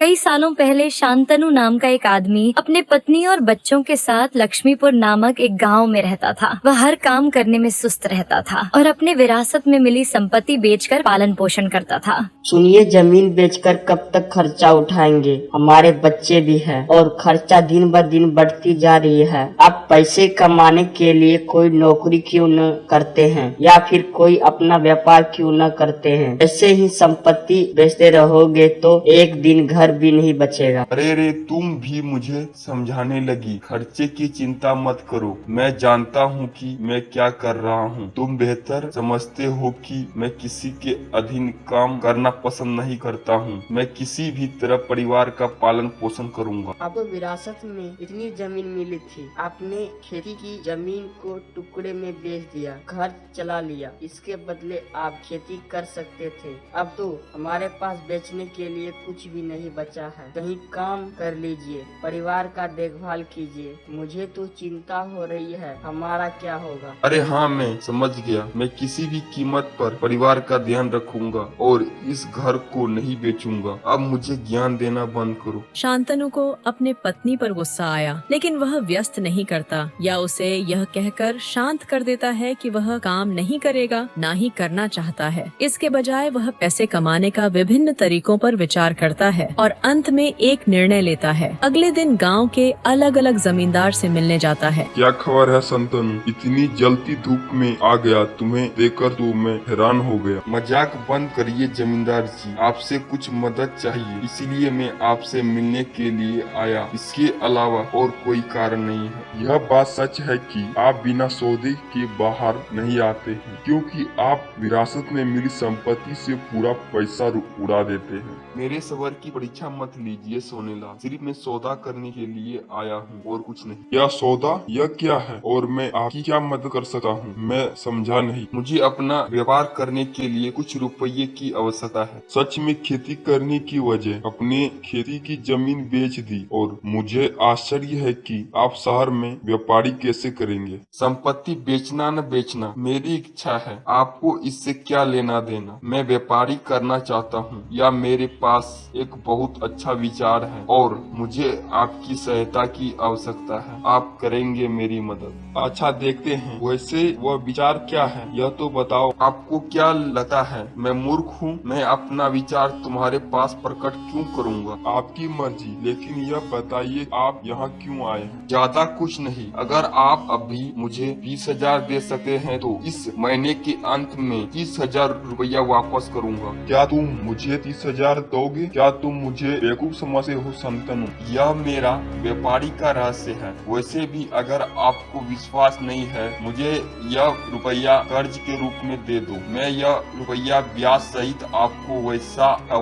कई सालों पहले शांतनु नाम का एक आदमी अपने पत्नी और बच्चों के साथ लक्ष्मीपुर नामक एक गांव में रहता था। वह हर काम करने में सुस्त रहता था और अपने विरासत में मिली संपत्ति बेचकर पालन पोषण करता था। सुनिए, जमीन बेचकर कब तक खर्चा उठाएंगे? हमारे बच्चे भी हैं और खर्चा दिन ब दिन बढ़ती जा रही है। आप पैसे कमाने के लिए कोई नौकरी क्यों न करते हैं या फिर कोई अपना व्यापार क्यों न करते हैं? ऐसे ही संपत्ति बेचते रहोगे तो एक दिन घर भी नहीं बचेगा। अरे रे, तुम भी मुझे समझाने लगी। खर्चे की चिंता मत करो, मैं जानता हूँ कि मैं क्या कर रहा हूँ। तुम बेहतर समझते हो कि मैं किसी के अधीन काम करना पसंद नहीं करता हूँ। मैं किसी भी तरह परिवार का पालन पोषण करूँगा। आपको विरासत में इतनी जमीन मिली थी, आपने खेती की जमीन को टुकड़े में बेच दिया, घर चला लिया। इसके बदले आप खेती कर सकते थे। अब तो हमारे पास बेचने के लिए कुछ भी नहीं बचा है। कहीं काम कर लीजिए, परिवार का देखभाल कीजिए। मुझे तो चिंता हो रही है, हमारा क्या होगा? अरे हाँ, मैं समझ गया। मैं किसी भी कीमत पर परिवार का ध्यान रखूंगा और इस घर को नहीं बेचूंगा। अब मुझे ज्ञान देना बंद करो। शांतनु को अपने पत्नी पर गुस्सा आया, लेकिन वह व्यस्त नहीं करता या उसे यह कहकर शांत कर देता है कि वह काम नहीं करेगा, ना ही करना चाहता है। इसके बजाय वह पैसे कमाने का विभिन्न तरीकों पर विचार करता है और अंत में एक निर्णय लेता है। अगले दिन गांव के अलग अलग जमींदार से मिलने जाता है। क्या खबर है शांतनु? इतनी जलती धूप में आ गया, तुम्हें देखकर तो मैं हैरान हो गया। मजाक बंद करिए जमींदार जी, आपसे कुछ मदद चाहिए, इसीलिए मैं आपसे मिलने के लिए आया। इसके अलावा और कोई कारण नहीं है। यह बात सच है कि आप बिना सौदे के बाहर नहीं आते हैं, क्योंकि आप विरासत में मिली संपत्ति से पूरा पैसा उड़ा देते हैं। मेरे सबर की परीक्षा मत लीजिए सोनेलाल, सिर्फ मैं सौदा करने के लिए आया हूँ और कुछ नहीं। यह सौदा, यह क्या है और मैं आपकी क्या मदद कर सकता हूँ? मैं समझा नहीं। मुझे अपना व्यापार करने के लिए कुछ रुपये की आवश्यकता है। सच में खेती करने की वजह अपने खेती की जमीन बेच दी और मुझे आश्चर्य है कि आप शहर में व्यापारी कैसे करेंगे? संपत्ति बेचना न बेचना मेरी इच्छा है, आपको इससे क्या लेना देना? मैं व्यापारी करना चाहता हूँ या मेरे पास एक बहुत अच्छा विचार है और मुझे आपकी सहायता की आवश्यकता है। आप करेंगे मेरी मदद? अच्छा, देखते हैं। वैसे वह विचार क्या है, यह तो बताओ। आपको क्या लगता है मैं मूर्ख हूँ? मैं अपना विचार तुम्हारे पास प्रकट क्यों करूँगा? आपकी मर्जी, लेकिन यह बताइए आप यहाँ क्यों आए हैं? ज्यादा कुछ नहीं, अगर आप अभी मुझे 20,000 दे सकते हैं तो इस महीने के अंत में 30,000 रुपया वापस करूँगा। क्या तुम मुझे 30,000 दोगे? क्या तुम मुझे बेवकूफ समझते हो शांतनु? यह मेरा व्यापारी का रहस्य है। वैसे भी अगर आपको विश्वास नहीं है, मुझे यह रुपया कर्ज के रूप में दे दो। मैं यह रुपया ब्याज सहित आपको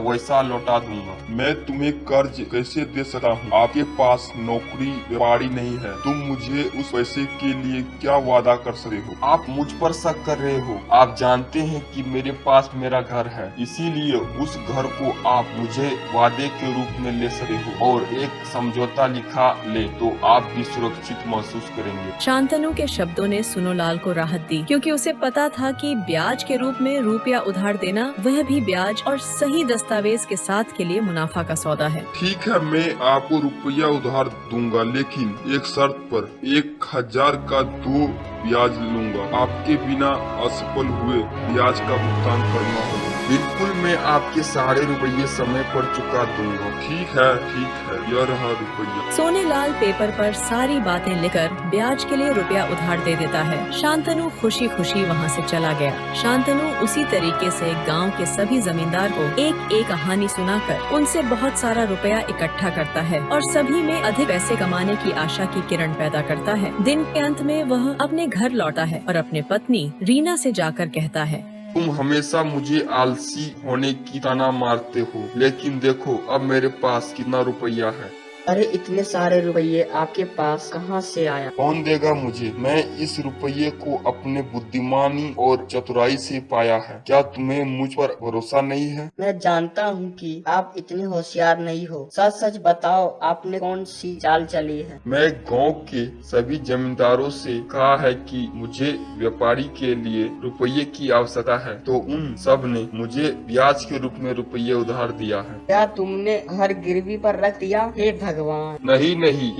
वैसा लौटा दूंगा। मैं तुम्हें कर्ज कैसे दे सकता हूँ? आपके पास नौकरी व्यापारी नहीं है। तुम मुझे उस पैसे के लिए क्या वादा कर सकते हो? आप मुझ पर शक कर रहे हो। आप जानते हैं कि मेरे पास मेरा घर है, इसीलिए उस घर को आप मुझे वादे के रूप में ले सकते हो और एक समझौता लिखा ले तो आप भी सुरक्षित महसूस करेंगे। शांतनु के शब्दों ने सुनोलाल को राहत दी, क्योंकि उसे पता था कि ब्याज के रूप में रुपया उधार देना, वह भी ब्याज और सही दस्तावेज के साथ के लिए मुनाफा का सौदा है। ठीक है, मैं आपको रुपया उधार दूंगा, लेकिन एक शर्त पर। 1,000 का 2 ब्याज लूंगा। आपके बिना असफल हुए ब्याज का भुगतान करना होगा। बिल्कुल, मैं आपके सारे रुपये समय पर चुका दूंगा। ठीक है, यह रहा रुपया। सोनेलाल पेपर पर सारी बातें लिखकर ब्याज के लिए रुपया उधार दे देता है। शांतनु खुशी खुशी वहाँ से चला गया। शांतनु उसी तरीके से गांव के सभी जमींदार को एक एक कहानी सुनाकर उनसे बहुत सारा रुपया इकट्ठा करता है और सभी में अधिक पैसे कमाने की आशा की किरण पैदा करता है। दिन के अंत में वह अपने घर लौटा है और अपने पत्नी रीना से जाकर कहता है, तुम हमेशा मुझे आलसी होने की ताना मारते हो, लेकिन देखो अब मेरे पास कितना रुपया है। अरे इतने सारे रुपये आपके पास कहाँ से आया? कौन देगा मुझे? मैं इस रुपये को अपने बुद्धिमानी और चतुराई से पाया है। क्या तुम्हें मुझ पर भरोसा नहीं है? मैं जानता हूँ कि आप इतने होशियार नहीं हो। सच सच बताओ, आपने कौन सी चाल चली है? मैं गांव के सभी जमींदारों से कहा है कि मुझे व्यापारी के लिए रुपये की आवश्यकता है, तो उन सब ने मुझे ब्याज के रूप में रुपये उधार दिया है। क्या तुमने घर गिरवी पर रख दिया? हे भगवान! नहीं,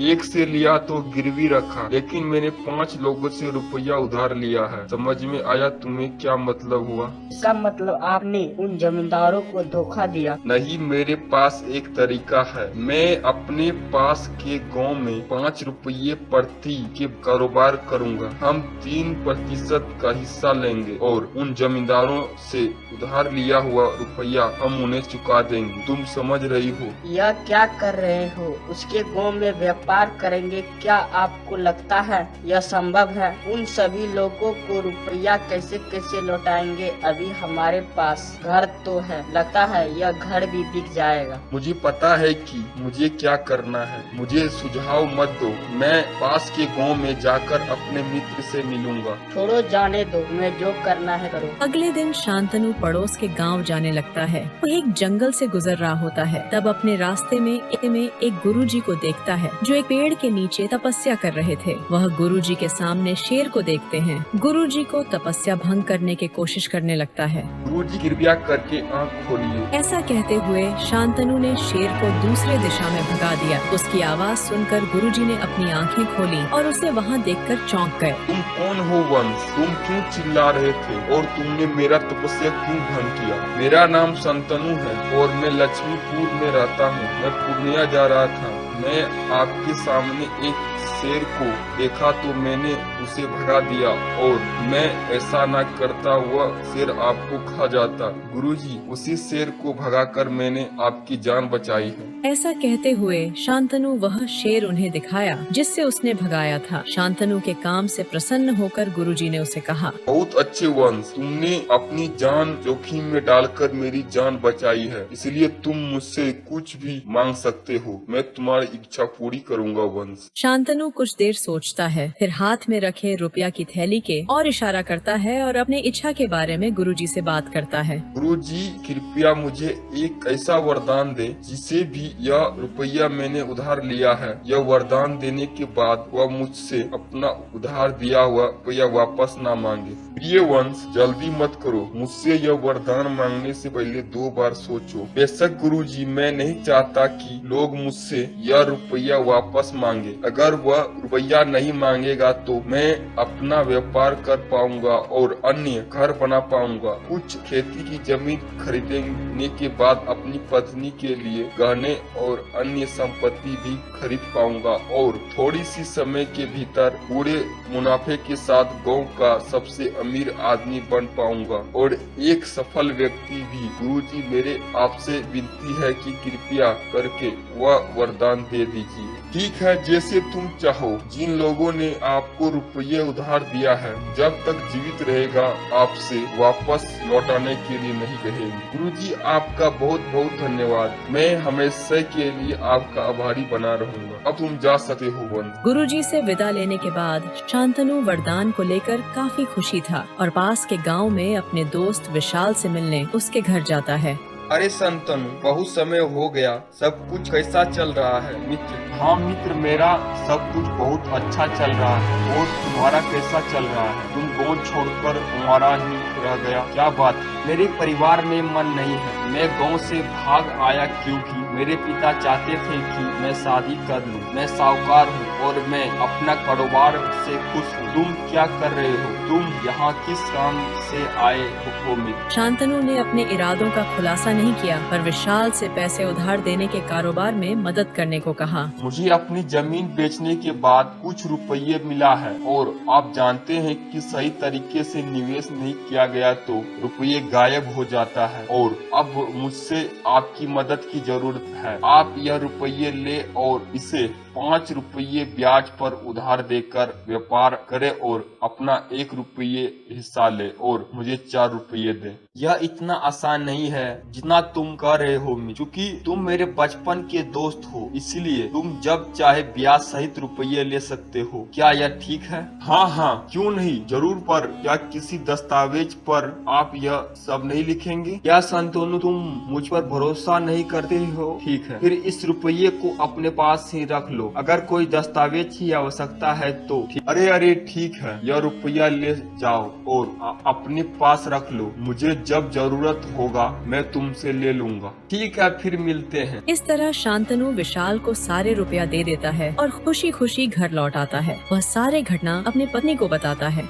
एक से लिया तो गिरवी रखा, लेकिन मैंने 5 लोगों से रुपया उधार लिया है। समझ में आया तुम्हें क्या मतलब हुआ? इसका मतलब आपने उन जमींदारों को धोखा दिया। नहीं, मेरे पास एक तरीका है। मैं अपने पास के गांव में 5 रुपये प्रति के कारोबार करूंगा। हम 3% का हिस्सा लेंगे और उन जमींदारों से उधार लिया हुआ रुपया हम उन्हें चुका देंगे। तुम समझ रही हो? यह क्या कर रहे हो? उसके गांव में व्यापार करेंगे? क्या आपको लगता है यह संभव है? उन सभी लोगों को रुपया कैसे कैसे लौटाएंगे? अभी हमारे पास घर तो है, लगता है यह घर भी बिक जाएगा। मुझे पता है कि मुझे क्या करना है। मुझे सुझाव मत दो। मैं पास के गांव में जाकर अपने मित्र से मिलूंगा। छोड़ो, जाने दो, मैं जो करना है करो। अगले दिन शांतनु पड़ोस के गांव जाने लगता है। वो एक जंगल से गुजर रहा होता है। तब अपने रास्ते में एक गुरुजी को देखता है जो एक पेड़ के नीचे तपस्या कर रहे थे। वह गुरुजी के सामने शेर को देखते हैं। गुरुजी को तपस्या भंग करने की कोशिश करने लगता है। गुरुजी कृपया करके आँख खोलिए। ऐसा कहते हुए शांतनु ने शेर को दूसरे दिशा में भगा दिया। उसकी आवाज सुनकर गुरुजी ने अपनी आंखें खोली और उसे वहाँ देखकर चौंक गए। तुम कौन हो वंश? तुम क्यों चिल्ला रहे थे और तुमने मेरा तपस्या क्यों भंग किया? मेरा नाम शांतनु है और मैं लक्ष्मीपुर में रहता हूँ। मैं पूर्णिया जा रहा था। मैं आपके सामने एक शेर को देखा तो मैंने उसे भगा दिया, और मैं ऐसा न करता वह शेर आपको खा जाता। गुरुजी, उसी शेर को भगाकर मैंने आपकी जान बचाई है। ऐसा कहते हुए शांतनु वह शेर उन्हें दिखाया जिससे उसने भगाया था। शांतनु के काम से प्रसन्न होकर गुरुजी ने उसे कहा, बहुत अच्छे वंश, तुमने अपनी जान जोखिम में डालकर मेरी जान बचाई है, इसलिए तुम मुझसे कुछ भी मांग सकते हो। मैं तुम्हारी इच्छा पूरी करूंगा वंश। शांतनु कुछ देर सोचता है, फिर हाथ में रखे रुपया की थैली के और इशारा करता है और अपने इच्छा के बारे में गुरुजी से बात करता है। गुरुजी, कृपया मुझे एक ऐसा वरदान दे जिसे भी यह रुपया मैंने उधार लिया है, यह वरदान देने के बाद वह मुझसे अपना उधार दिया हुआ रुपया वापस ना मांगे। प्रिय वंश, जल्दी मत करो। मुझसे यह वरदान मांगने से पहले 2 बार सोचो। बेशक गुरुजी, मैं नहीं चाहता कि लोग मुझसे यह रुपया वापस मांगे। अगर वह रुपया नहीं मांगेगा तो मैं अपना व्यापार कर पाऊंगा और अन्य घर बना पाऊंगा। कुछ खेती की जमीन खरीदने के बाद अपनी पत्नी के लिए गहने और अन्य संपत्ति भी खरीद पाऊंगा, और थोड़ी सी समय के भीतर पूरे मुनाफे के साथ गांव का सबसे अमीर आदमी बन पाऊंगा और एक सफल व्यक्ति भी। गुरुजी, मेरे आपसे विनती है कि कृपया करके वह वरदान दे दीजिए। ठीक है, जैसे तुम चाहो। जिन लोगों ने आपको रुपये उधार दिया है, जब तक जीवित रहेगा आपसे वापस लौटाने के लिए नहीं कहेंगे। गुरुजी, आपका बहुत बहुत धन्यवाद। मैं हमेशा के लिए आपका आभारी बना रहूंगा। अब तुम जा सकते हो वंश। गुरुजी से विदा लेने के बाद शांतनु वरदान को लेकर काफी खुशी था और पास के गांव में अपने दोस्त विशाल से मिलने उसके घर जाता है। अरे शांतनु, बहुत समय हो गया, सब कुछ कैसा चल रहा है मित्र? हाँ मित्र, मेरा सब कुछ बहुत अच्छा चल रहा है। और तुम्हारा कैसा चल रहा है? तुम गाँव छोड़कर हमारा ही रह गया, क्या बात है? मेरे परिवार में मन नहीं है। मैं गांव से भाग आया क्योंकि मेरे पिता चाहते थे कि मैं शादी कर लूं। मैं साहूकार हूं और मैं अपना कारोबार से खुश हूं। तुम क्या कर रहे हो? तुम यहाँ किस काम से आए हो मित्र? शांतनु ने अपने इरादों का खुलासा नहीं किया, पर विशाल से पैसे उधार देने के कारोबार में मदद करने को कहा। मुझे अपनी जमीन बेचने के बाद कुछ रुपये मिला है, और आप जानते हैं कि सही तरीके से निवेश नहीं किया गया तो रुपये गायब हो जाता है, और अब मुझसे आपकी मदद की जरूरत है। आप यह रुपये ले और इसे 5 रुपये ब्याज पर उधार देकर व्यापार करे और अपना 1 रुपये हिस्सा ले और मुझे 4 रुपये दे। यह इतना आसान नहीं है जितना तुम कर रहे हो। क्योंकि तुम मेरे बचपन के दोस्त हो, इसलिए तुम जब चाहे ब्याज सहित रुपये ले सकते हो। क्या यह ठीक है? हाँ हाँ, क्यों नहीं, जरूर। पर क्या किसी दस्तावेज पर आप यह सब नहीं लिखेंगे? क्या संतोनु, तुम मुझ पर भरोसा नहीं करते हो? ठीक है, फिर इस रुपये को अपने पास ही रख लो। अगर कोई दस्तावेज की आवश्यकता है तो ठीक। अरे ठीक है, यह रुपया ले जाओ और अपने पास रख लो। मुझे जब जरूरत होगा मैं तुमसे ले लूंगा। ठीक है, फिर मिलते हैं। इस तरह शांतनु विशाल को सारे रुपया दे देता है और खुशी खुशी घर लौट आता है। वह सारे घटना अपनी पत्नी को बताता है।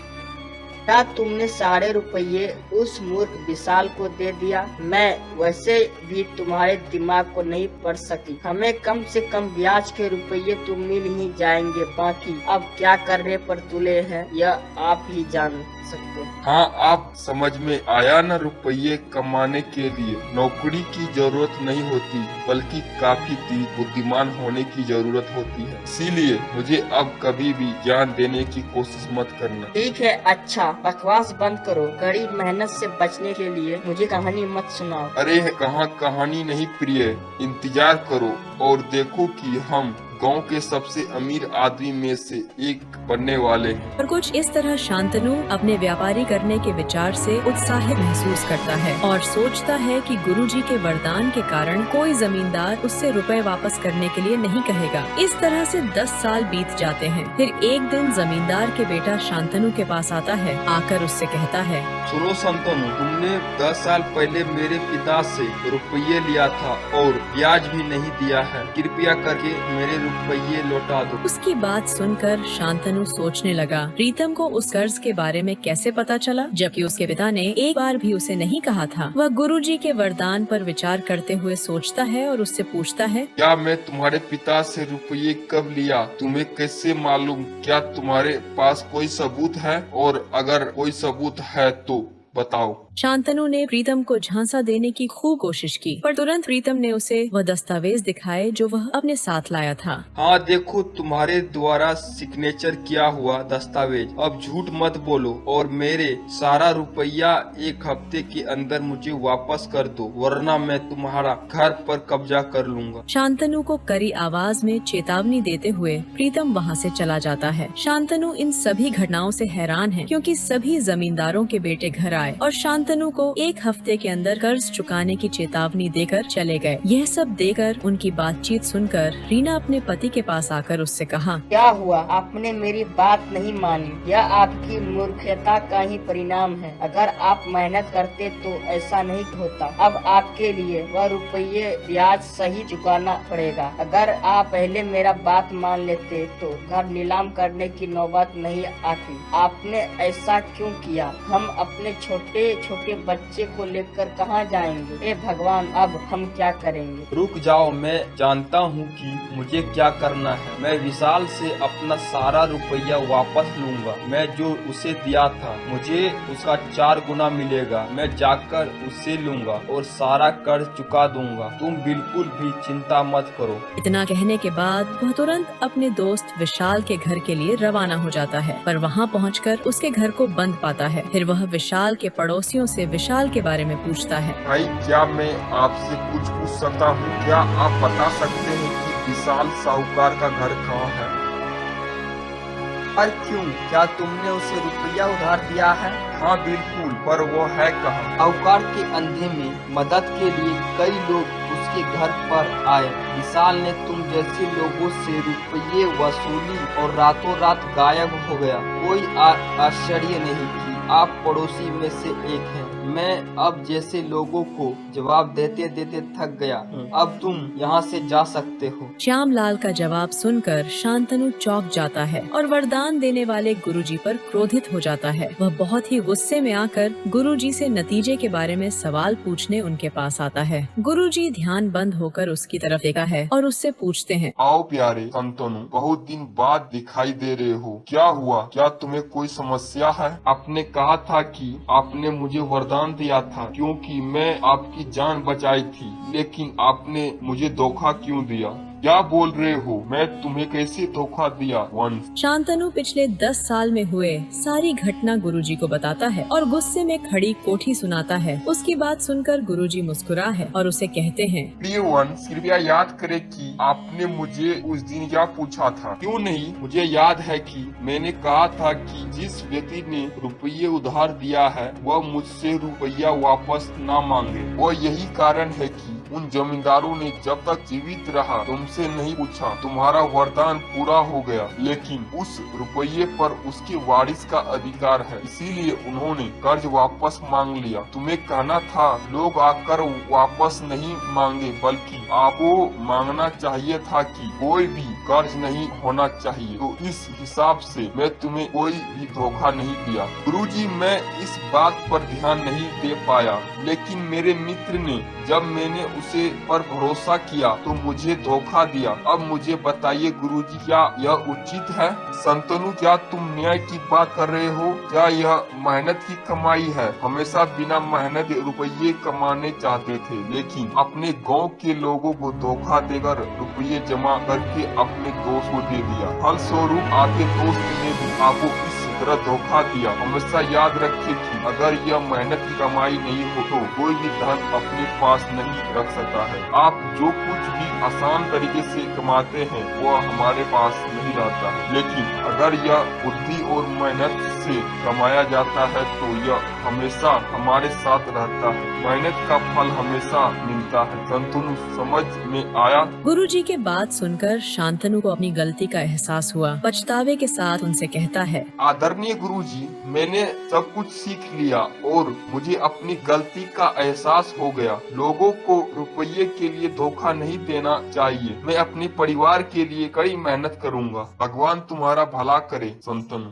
क्या तुमने सारे रुपये उस मूर्ख विशाल को दे दिया? मैं वैसे भी तुम्हारे दिमाग को नहीं पढ़ सकी। हमें कम से कम ब्याज के रुपये तो मिल ही जाएंगे, बाकी अब क्या करने पर तुले हैं यह आप ही जान सकते हैं। हाँ, आप समझ में आया न? रुपये कमाने के लिए नौकरी की जरूरत नहीं होती, बल्कि काफी तेज बुद्धिमान होने की जरूरत होती है। इसीलिए मुझे अब कभी भी ज्ञान देने की कोशिश मत करना। ठीक है, अच्छा बकवास बंद करो। कड़ी मेहनत से बचने के लिए मुझे कहानी मत सुनाओ। अरे कहाँ कहानी नहीं प्रिय, इंतजार करो और देखो कि हम गांव के सबसे अमीर आदमी में से एक बनने वाले हैं। और कुछ इस तरह शांतनु अपने व्यापारी करने के विचार से उत्साहित महसूस करता है और सोचता है कि गुरुजी के वरदान के कारण कोई जमींदार उससे रुपए वापस करने के लिए नहीं कहेगा। इस तरह से 10 साल बीत जाते हैं। फिर एक दिन जमींदार के बेटा शांतनु के पास आता है। आकर उससे कहता है, सुनो शांतनु, तुमने 10 साल पहले मेरे पिता से रुपये लिया था और ब्याज भी नहीं दिया है। कृपया करके मेरे रुपये लौटा दो। उसकी बात सुनकर शांतनु सोचने लगा, प्रीतम को उस कर्ज के बारे में कैसे पता चला, जबकि उसके पिता ने एक बार भी उसे नहीं कहा था। वह गुरुजी के वरदान पर विचार करते हुए सोचता है और उससे पूछता है, क्या मैं तुम्हारे पिता से रुपये कब लिया तुम्हें कैसे मालूम? क्या तुम्हारे पास कोई सबूत है? और अगर कोई सबूत है तो बताओ। शांतनु ने प्रीतम को झांसा देने की खूब कोशिश की, पर तुरंत प्रीतम ने उसे वह दस्तावेज दिखाए जो वह अपने साथ लाया था। हाँ देखो, तुम्हारे द्वारा सिग्नेचर किया हुआ दस्तावेज। अब झूठ मत बोलो और मेरे सारा रुपया 1 हफ्ते के अंदर मुझे वापस कर दो, वरना मैं तुम्हारा घर पर कब्जा कर लूंगा। शांतनु को कड़ी आवाज में चेतावनी देते हुए प्रीतम वहाँ से चला जाता है। शांतनु इन सभी घटनाओं से हैरान है, क्योंकि सभी जमींदारों के बेटे घर आए और शांतनु को 1 हफ्ते के अंदर कर्ज चुकाने की चेतावनी देकर चले गए। यह सब देकर उनकी बातचीत सुनकर रीना अपने पति के पास आकर उससे कहा, क्या हुआ? आपने मेरी बात नहीं मानी। यह आपकी मूर्खता का ही परिणाम है। अगर आप मेहनत करते तो ऐसा नहीं होता। अब आपके लिए वह रुपये ब्याज सही चुकाना पड़ेगा। अगर आप पहले मेरा बात मान लेते तो घर नीलाम करने की नौबत नहीं आती। आपने ऐसा क्यों किया? हम अपने छोटे छोटे बच्चे को लेकर कहाँ जाएंगे? हे भगवान, अब हम क्या करेंगे? रुक जाओ, मैं जानता हूँ कि मुझे क्या करना है। मैं विशाल से अपना सारा रुपया वापस लूंगा। मैं जो उसे दिया था मुझे उसका 4 गुना मिलेगा। मैं जाकर उससे लूंगा और सारा कर्ज चुका दूंगा। तुम बिल्कुल भी चिंता मत करो। इतना कहने के बाद वह तुरंत अपने दोस्त विशाल के घर के लिए रवाना हो जाता है, पर वहाँ पहुँचकर उसके घर को बंद पाता है। फिर वह विशाल के पड़ोसियों से विशाल के बारे में पूछता है, भाई क्या मैं आपसे कुछ पूछ सकता हूँ? क्या आप बता सकते हैं कि विशाल साहूकार का घर कहाँ है? और क्यों? क्या तुमने उसे रुपया उधार दिया है? हाँ बिल्कुल, पर वो है कहाँ? साहूकार के अंधे में मदद के लिए कई लोग उसके घर पर आए। विशाल ने तुम जैसे लोगों से रुपये वसूली और रातों रात गायब हो गया। कोई आश्चर्य नहीं कि आप पड़ोसी में से एक हैं। मैं अब जैसे लोगों को जवाब देते देते थक गया हूँ। अब तुम यहाँ से जा सकते हो। श्यामलाल का जवाब सुनकर शांतनु चौंक जाता है और वरदान देने वाले गुरुजी पर क्रोधित हो जाता है। वह बहुत ही गुस्से में आकर गुरुजी से नतीजे के बारे में सवाल पूछने उनके पास आता है। गुरुजी ध्यान बंद होकर उसकी तरफ देखा है और उससे पूछते हैं, आओ प्यारे शांतनु, बहुत दिन बाद दिखाई दे रहे हो। क्या हुआ? क्या तुम्हें कोई समस्या है? अपने कहा था कि आपने मुझे वरदान दिया था क्योंकि मैं आपकी जान बचाई थी, लेकिन आपने मुझे धोखा क्यों दिया? क्या बोल रहे हो? मैं तुम्हें कैसे धोखा दिया? वंश शांतनु पिछले 10 साल में हुए सारी घटना गुरुजी को बताता है और गुस्से में खड़ी कोठी सुनाता है। उसकी बात सुनकर गुरुजी मुस्कुरा है और उसे कहते हैं, प्रिय वंश, कृपया याद करें कि आपने मुझे उस दिन क्या पूछा था। क्यों नहीं? मुझे याद है कि मैंने कहा था कि जिस व्यक्ति ने रुपये उधार दिया है वह मुझसे रुपया वापस न मांगे। और यही कारण है कि उन जमींदारों ने जब तक जीवित रहा तुमसे नहीं पूछा। तुम्हारा वरदान पूरा हो गया, लेकिन उस रुपये पर उसके वारिस का अधिकार है, इसीलिए उन्होंने कर्ज वापस मांग लिया। तुम्हें कहना था लोग आकर वापस नहीं मांगे, बल्कि आपको मांगना चाहिए था कि कोई भी कर्ज नहीं होना चाहिए। तो इस हिसाब से मैं तुम्हें कोई भी धोखा नहीं दिया। गुरुजी, मैं इस बात पर ध्यान नहीं दे पाया, लेकिन मेरे मित्र ने जब मैंने उसे पर भरोसा किया तो मुझे धोखा दिया। अब मुझे बताइए गुरुजी, क्या यह उचित है? संतनु, क्या तुम न्याय की बात कर रहे हो? क्या यह मेहनत की कमाई है? हमेशा बिना मेहनत रुपये कमाने चाहते थे, लेकिन अपने गांव के लोगों को धोखा देकर रुपये जमा करके अपने दोस्त को दे दिया। फलस्वरूप आपके दोस्त ने भी आपको इस तरह धोखा दिया। हमेशा याद रखिए कि अगर यह मेहनत की कमाई नहीं हो तो कोई भी धन अपने पास नहीं रख सकता है। आप जो कुछ भी आसान तरीके से कमाते हैं वह हमारे पास नहीं रहता है, लेकिन अगर यह बुद्धि और मेहनत से कमाया जाता है तो यह हमेशा हमारे साथ रहता है। मेहनत का फल हमेशा मिलता है। संतनु, समझ में आया? गुरुजी के बात सुनकर शांतनु को अपनी गलती का एहसास हुआ। पछतावे के साथ उनसे कहता है, आदरणीय गुरुजी, मैंने सब कुछ सीख लिया और मुझे अपनी गलती का एहसास हो गया। लोगों को रुपये के लिए धोखा नहीं देना चाहिए। मैं अपने परिवार के लिए कड़ी मेहनत करूंगा। भगवान तुम्हारा भला करे। संतनु।